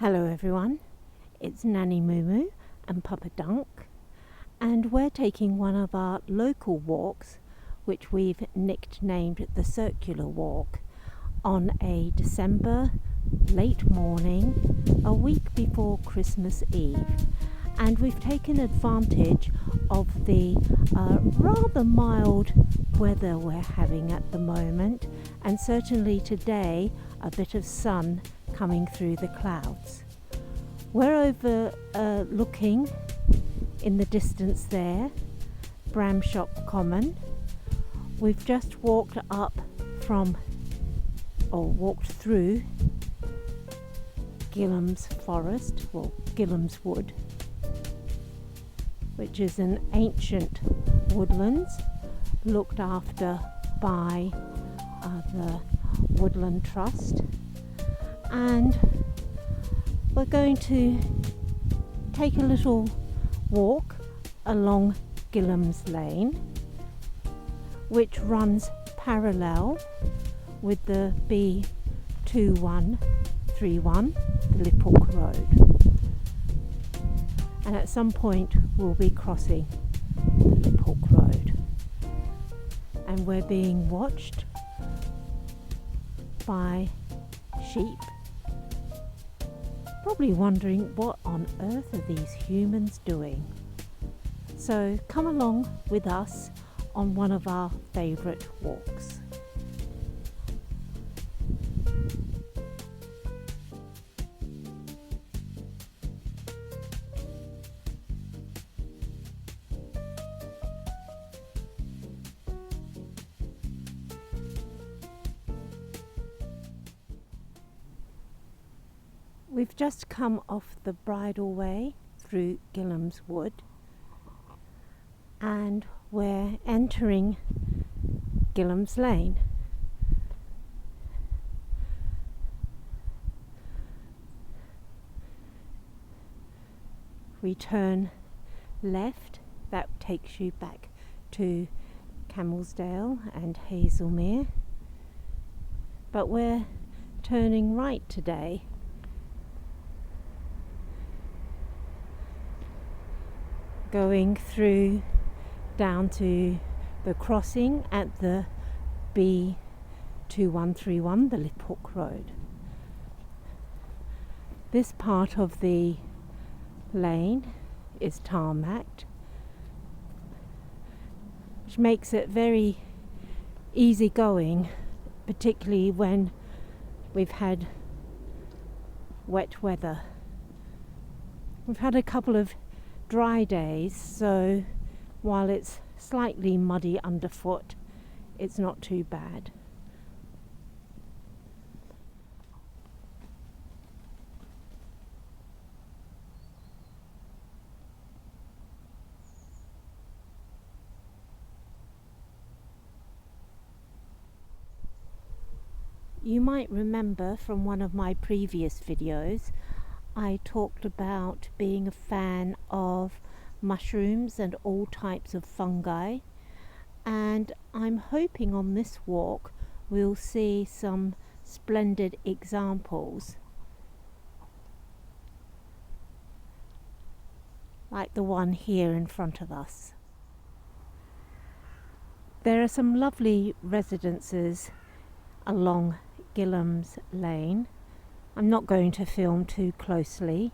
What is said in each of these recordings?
Hello everyone, it's Nanny Moo and Papa Dunk, and we're taking one of our local walks, which we've nicknamed the Circular Walk, on a December late morning, a week before Christmas Eve. And we've taken advantage of the rather mild weather we're having at the moment, and certainly today a bit of sun coming through the clouds. We're overlooking in the distance there Bramshop Common. We've just walked through Gilham's Forest, Gilham's Wood, which is an ancient woodlands looked after by the Woodland Trust, and we're going to take a little walk along Gilham's Lane, which runs parallel with the B2131, the Lipphook Road. And at some point we'll be crossing the Lipphook Road, and we're being watched by sheep, probably wondering what on earth are these humans doing. So come along with us on one of our favourite walks. We've just come off the bridle way through Gilham's Wood, and we're entering Gilham's Lane. We turn left, that takes you back to Camelsdale and Hazelmere, but we're turning right today, going through down to the crossing at the B2131, the Lipphook Road. This part of the lane is tarmacked, which makes it very easy going, particularly when we've had wet weather. We've had a couple of dry days, so while it's slightly muddy underfoot, it's not too bad. You might remember from one of my previous videos I talked about being a fan of mushrooms and all types of fungi, and I'm hoping on this walk we'll see some splendid examples like the one here in front of us. There are some lovely residences along Gilham's Lane. I'm not going to film too closely,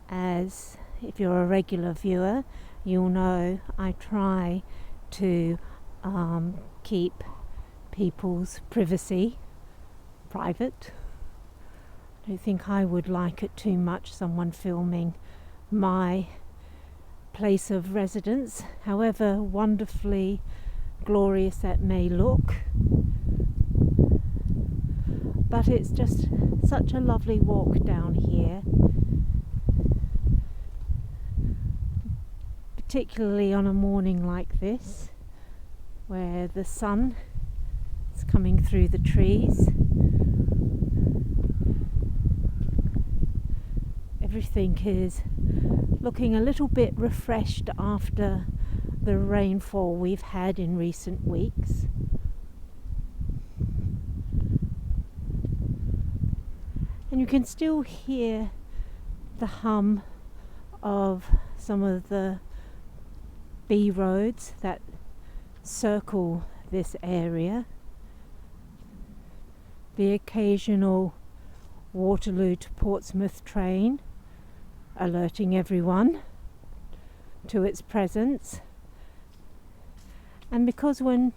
as if you're a regular viewer you'll know I try to keep people's privacy private. I don't think I would like it too much, someone filming my place of residence, however wonderfully glorious that may look. But it's just such a lovely walk down here, particularly on a morning like this, where the sun is coming through the trees. Everything is looking a little bit refreshed after the rainfall we've had in recent weeks. and you can still hear the hum of some of the B roads that circle this area. The occasional Waterloo to Portsmouth train alerting everyone to its presence. And because we're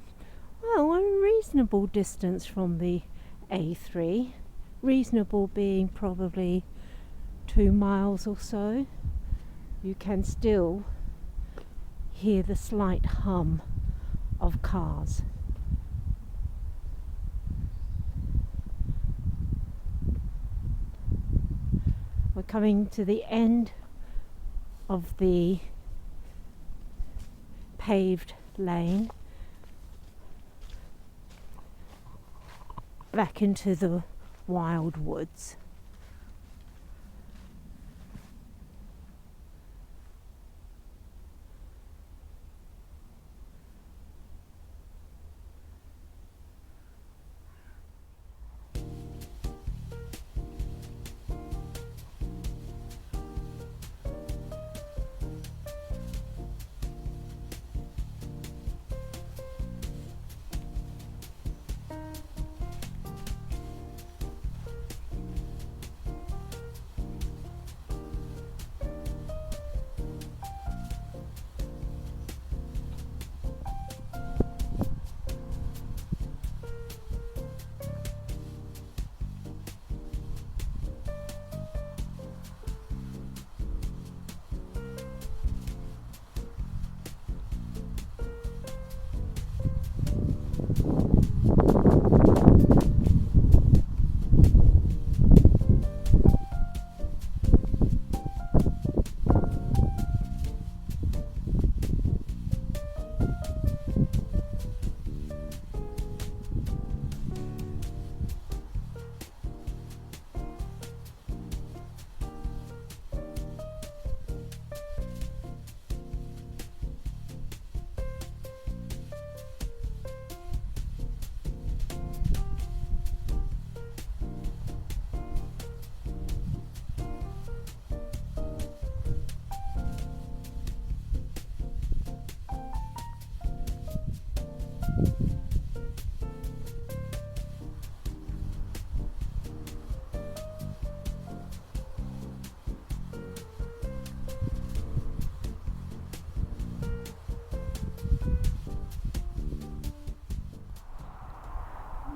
a reasonable distance from the A3, reasonable being probably 2 miles or so, you can still hear the slight hum of cars. We're coming to the end of the paved lane, back into the wild woods.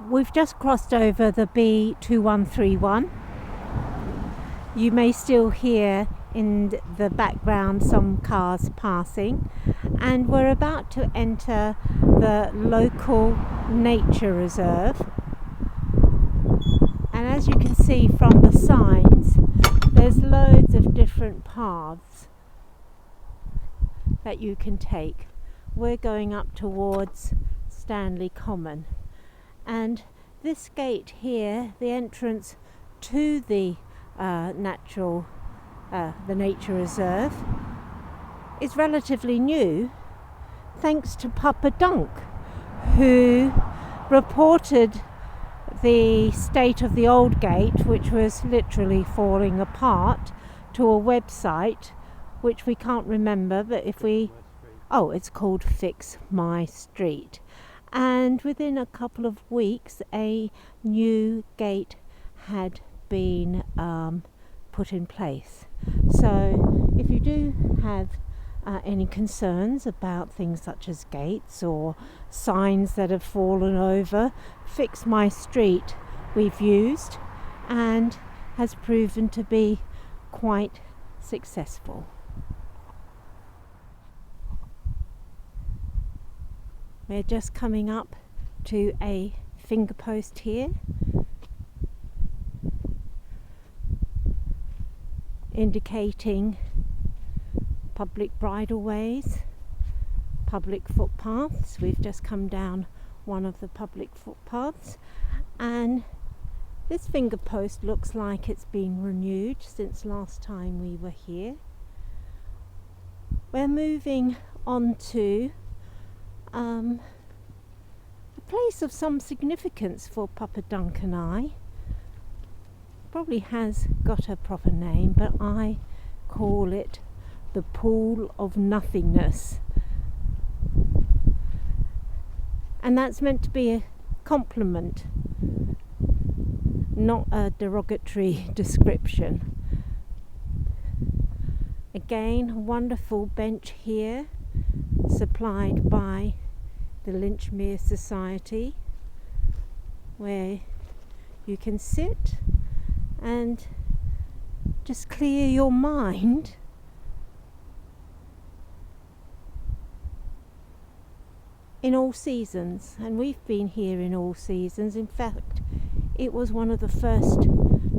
We've just crossed over the B2131. You may still hear in the background some cars passing, and we're about to enter the local nature reserve. And as you can see from the signs, there's loads of different paths that you can take. We're going up towards Stanley Common, and this gate here, the entrance to the nature reserve, is relatively new, thanks to Papa Dunk, who reported the state of the old gate, which was literally falling apart, to a website which we can't remember, but it's called Fix My Street. And within a couple of weeks, a new gate had been put in place. So if you do have any concerns about things such as gates or signs that have fallen over, Fix My Street we've used and has proven to be quite successful. We're just coming up to a finger post here, indicating public bridleways, public footpaths. We've just come down one of the public footpaths, and this finger post looks like it's been renewed since last time we were here. We're moving on to a place of some significance for Papa Dunk and I, probably has got a proper name, but I call it the Pool of Nothingness. And that's meant to be a compliment, not a derogatory description. Again, a wonderful bench here, supplied by the Lynchmere Society, where you can sit and just clear your mind in all seasons. And we've been here in all seasons. In fact, it was one of the first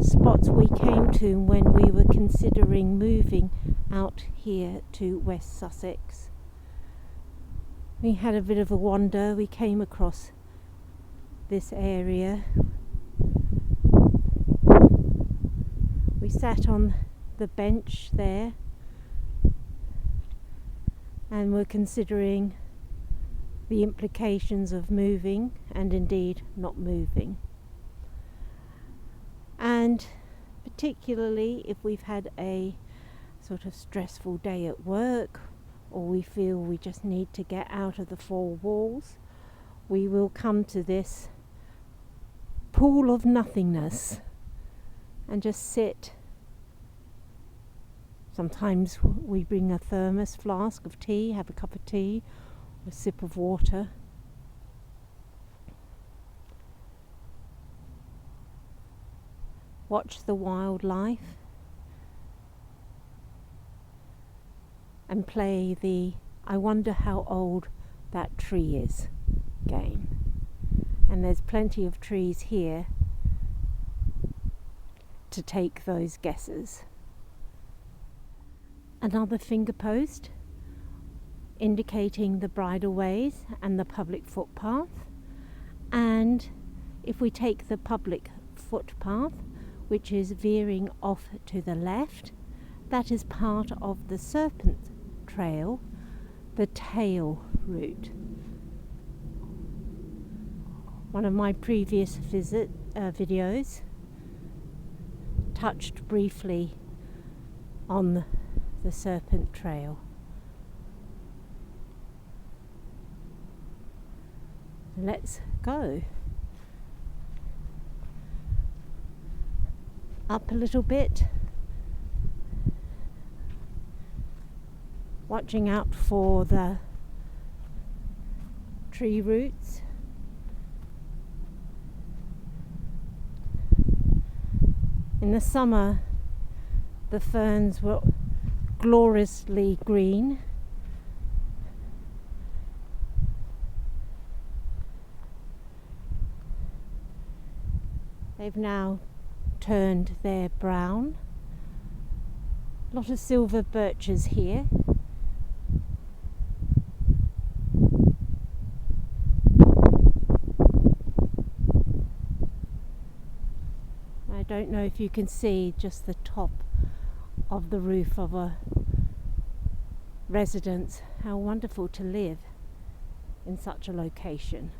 spots we came to when we were considering moving out here to West Sussex. We had a bit of a wander. We came across this area. We sat on the bench there and were considering the implications of moving and indeed not moving. And particularly if we've had a sort of stressful day at work, or we feel we just need to get out of the four walls, we will come to this pool of nothingness and just sit. Sometimes we bring a thermos flask of tea, have a cup of tea, or a sip of water. Watch the wildlife and play the "I wonder how old that tree is" game. And there's plenty of trees here to take those guesses. Another finger post indicating the bridleways and the public footpath. And if we take the public footpath, which is veering off to the left, that is part of the Serpent Trail, the tail route. One of my previous videos touched briefly on the Serpent Trail. Let's go. Up a little bit, watching out for the tree roots. In the summer, the ferns were gloriously green. They've now turned their brown. A lot of silver birches here. I don't know if you can see just the top of the roof of a residence. How wonderful to live in such a location.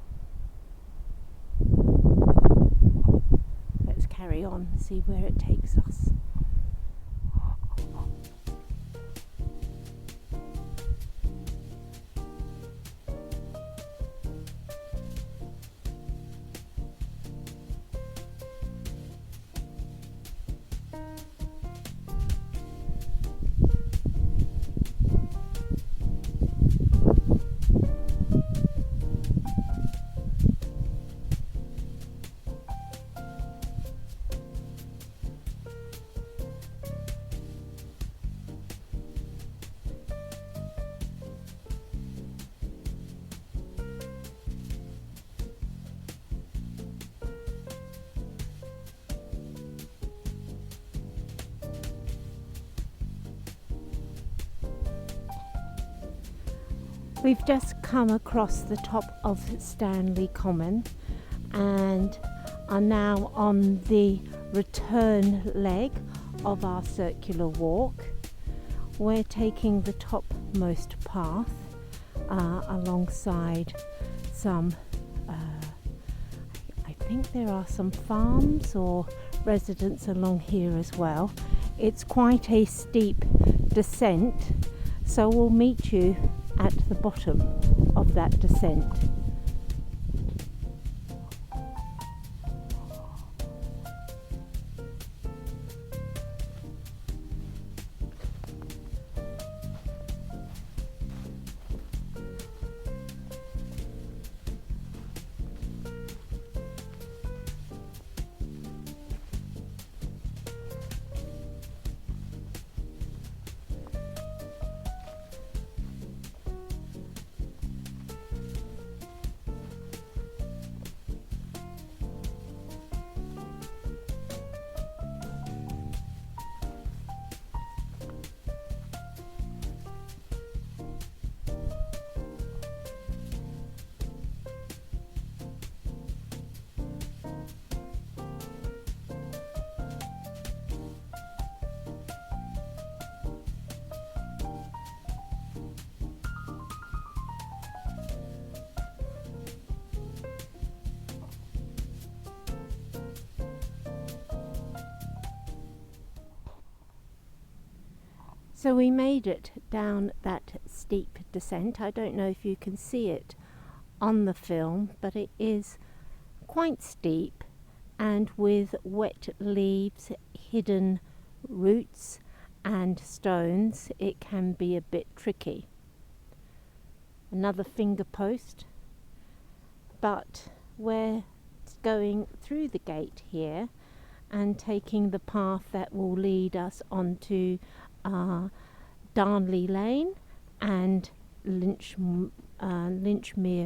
Let's carry on and see where it takes us. We've just come across the top of Stanley Common and are now on the return leg of our circular walk. We're taking the topmost path alongside some, I think there are some farms or residents along here as well. It's quite a steep descent, so we'll meet you at the bottom of that descent. So we made it down that steep descent. I don't know if you can see it on the film, but it is quite steep, and with wet leaves, hidden roots and stones, it can be a bit tricky. Another finger post, but we're going through the gate here and taking the path that will lead us onto Darnley Lane and Lynchmere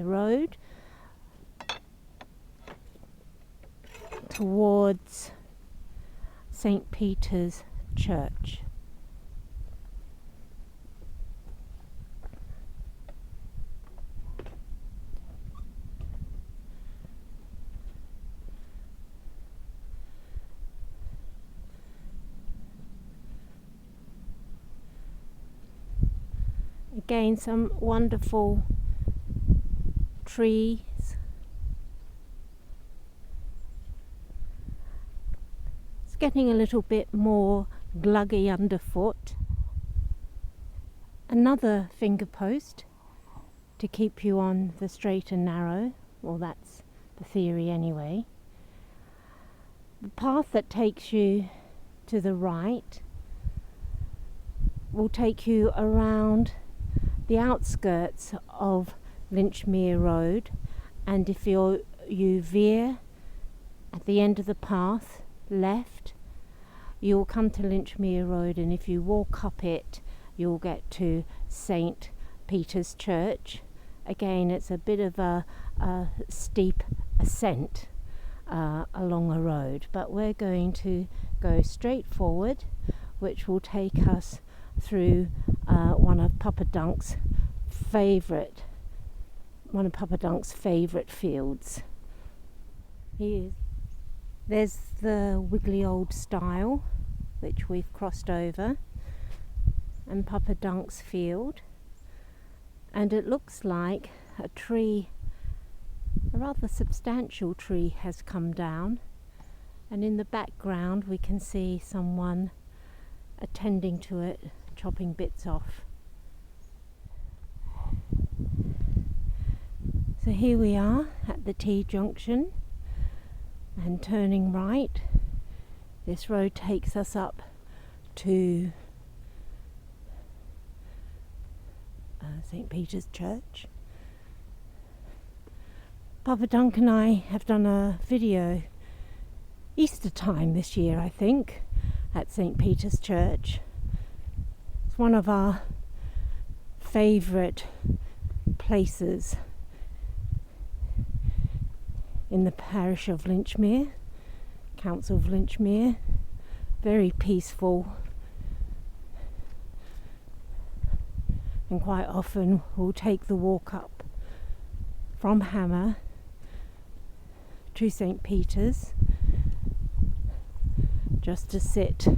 Road towards St. Peter's Church. Again, some wonderful trees. It's getting a little bit more gluggy underfoot. Another finger post to keep you on the straight and narrow. Well, that's the theory anyway. The path that takes you to the right will take you around the outskirts of Lynchmere Road, and if you veer at the end of the path left, you'll come to Lynchmere Road, and if you walk up it, you'll get to St. Peter's Church. Again, it's a bit of a steep ascent along a road, but we're going to go straight forward, which will take us through one of Papa Dunk's favourite fields. There's the wiggly old stile, which we've crossed over, and Papa Dunk's field, and it looks like a rather substantial tree has come down, and in the background we can see someone attending to it, chopping bits off. So here we are at the T-junction, and turning right, this road takes us up to St. Peter's Church. Papa Dunk and I have done a video Easter time this year, I think, at St. Peter's Church. It's one of our favourite places in the Parish of Lynchmere, Council of Lynchmere. Very peaceful, and quite often we'll take the walk up from Hammer to St. Peter's just to sit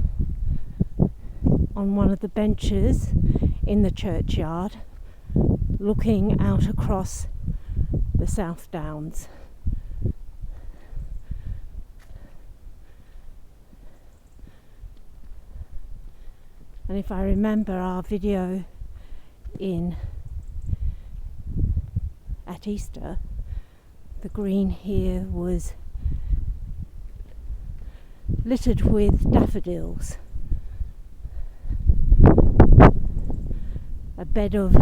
on one of the benches in the churchyard looking out across the South Downs. And if I remember our video at Easter, the green here was littered with daffodils, a bed of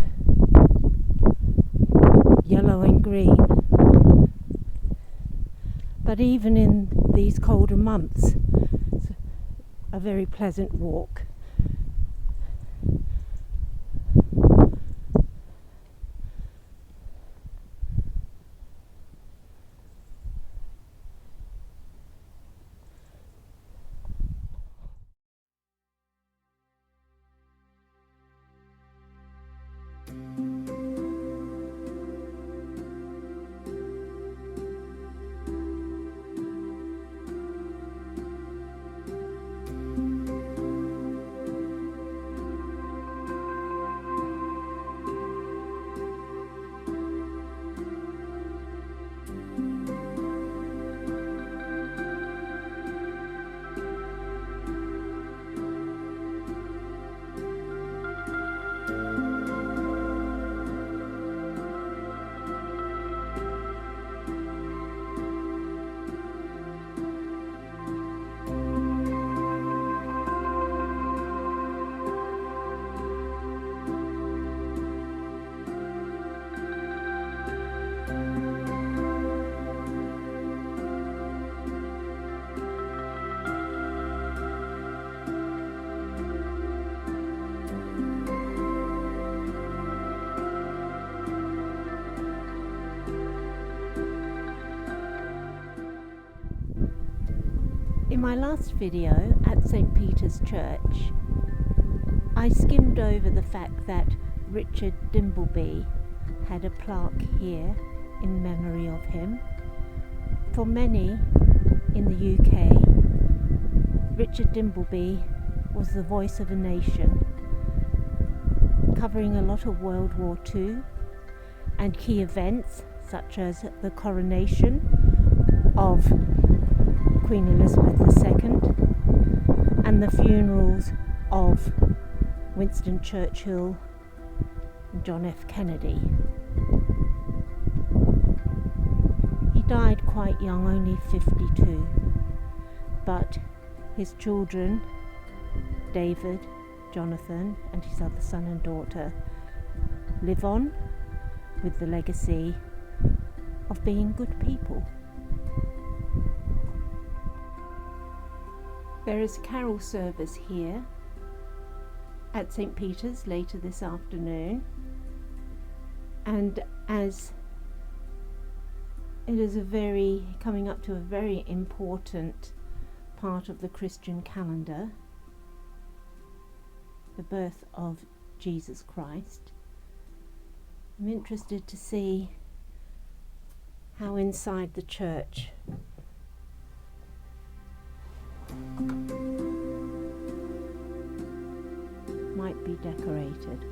yellow and green. But even in these colder months, it's a very pleasant walk. In my last video at St. Peter's Church, I skimmed over the fact that Richard Dimbleby had a plaque here in memory of him. For many in the UK, Richard Dimbleby was the voice of a nation, covering a lot of World War II and key events such as the coronation of Queen Elizabeth II and the funerals of Winston Churchill and John F. Kennedy. He died quite young, only 52, but his children, David, Jonathan and his other son and daughter, live on with the legacy of being good people. There is a carol service here at St. Peter's later this afternoon, and as it is coming up to a very important part of the Christian calendar, the birth of Jesus Christ, I'm interested to see how inside the church might be decorated.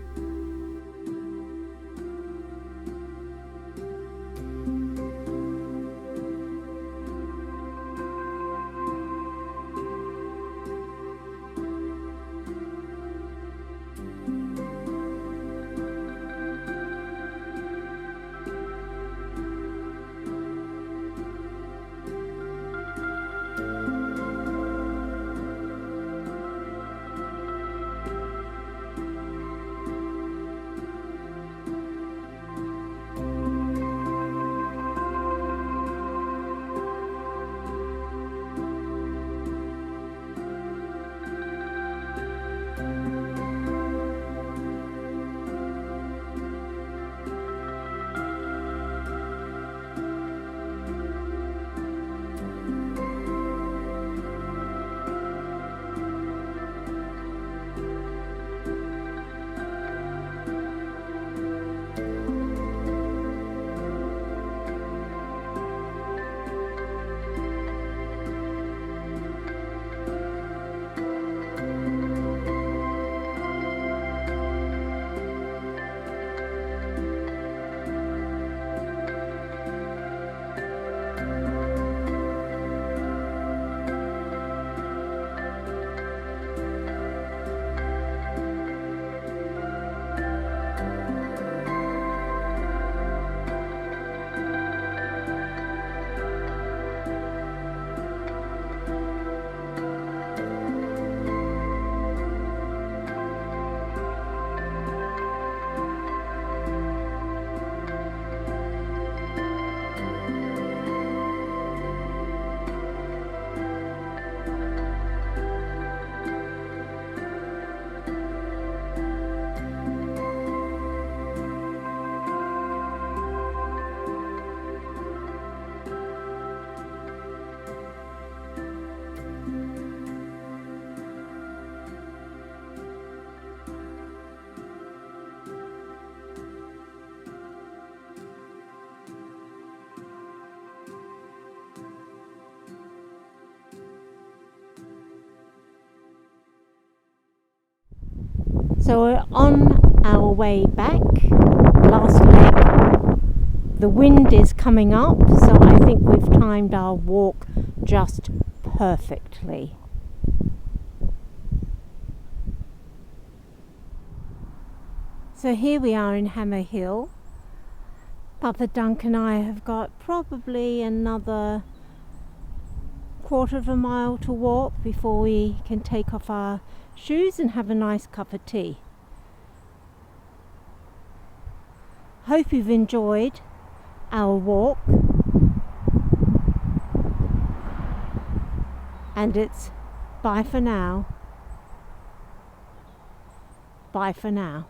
So we're on our way back, last leg. The wind is coming up, so I think we've timed our walk just perfectly. So here we are in Hammer Hill. Papa Dunk and I have got probably another quarter of a mile to walk before we can take off our shoes and have a nice cup of tea. Hope you've enjoyed our walk, and it's bye for now. Bye for now.